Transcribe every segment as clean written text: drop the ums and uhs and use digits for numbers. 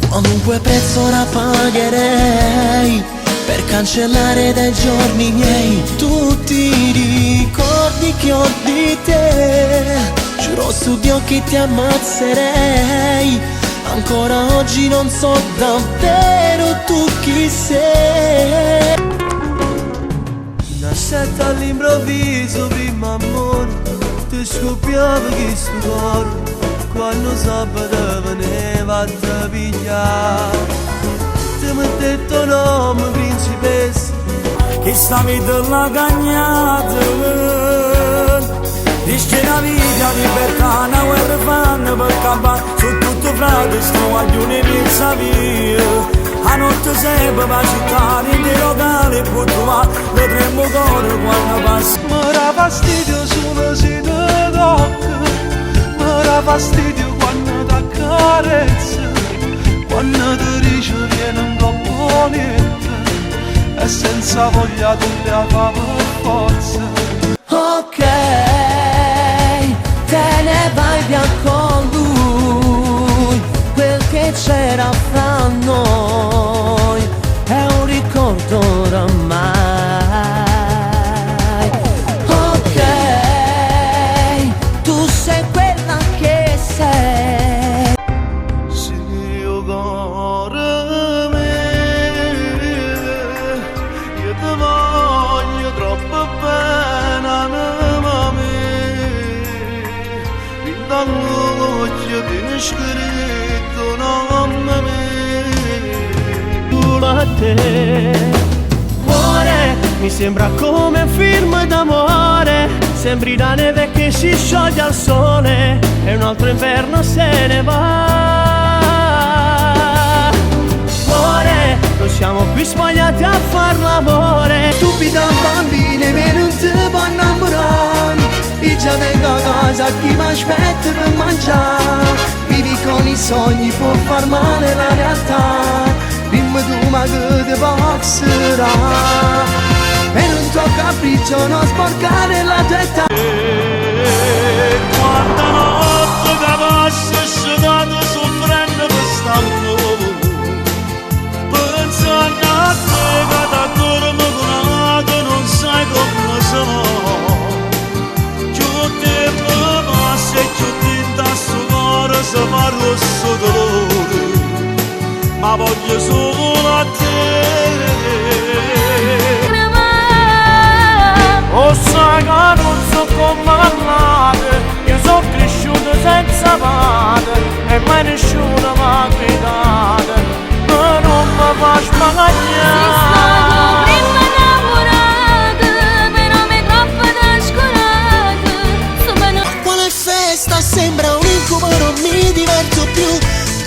Qualunque prezzo ora pagherei per cancellare dai giorni miei tutti i ricordi che ho di te. Giuro su Dio che ti ammazzerei. Ancora oggi non so davvero tu chi sei. Una scelta all'improvviso, prima amore, ti scoppiavo che sto cuore quando sabato veniva a te pigliare. Ti mi hai detto no, principessa, che sta vita l'ha cagnata. Dice una vita libertà, una guerra fanno per campare su tutto frate, sto guaglione pensa via. A notte sempre per città, nei locali può trovare, vedremo cuore quando passa. Mi dà fastidio solo se ti tocca, mi dà fastidio quando ti accarezza, quando ti dice vieni un po' netta e senza voglia tu la fa per forza. Ok, te ne vai via con lui. Quel che c'era fra noi è un ricordo oramai. Ok, tu sei quella che sei. Se io cuore mio, io ti voglio troppo bene, anima mia. In t'angoscia tieni scritto nome mio. A te, cuore, mi sembra come un film d'amore. Sembri la neve che si scioglie al sole e un altro inverno se ne va. Cuore, non siamo più spogliati a far l'amore. Stupida bambina, me non ti può innamorare. Io già vengo a casa, chi mi aspetta per mangiare. Vivi con i sogni, può far male la realtà. Dimmi tu ma che ti passerà. Per un tuo capriccio non sporcare la tua età. Quanta notte che passa scedato soffrendo per st'amore, pensando a te che t'addormo con che non sai come sono. Più tempo passa e più tinta a sto cuore se fa rosso dolore, ma voglio solo a te. Oh sai che non so come parlare, io sono cresciuto senza padre e mai nessuno mi ha gridato, ma non mi fa spagagnare. Prima innamorata, però mi troppo trascurata. Ma quale festa, sembra un incubo, non mi diverto più.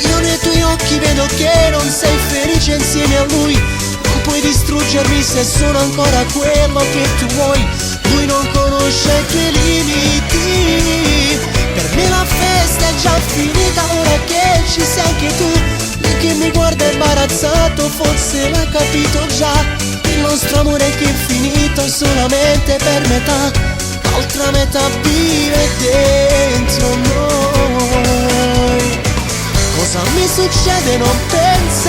Io nei tuoi occhi vedo che non sei felice insieme a lui. Non puoi distruggermi se sono ancora quello che tu vuoi. Lui non conosce i tuoi limiti. Per me la festa è già finita, ora che ci sei anche tu. Lei che mi guarda imbarazzato, forse l'ha capito già. Il nostro amore che è finito solamente per metà. L'altra metà vive dentro noi. Cosa mi succede non pensa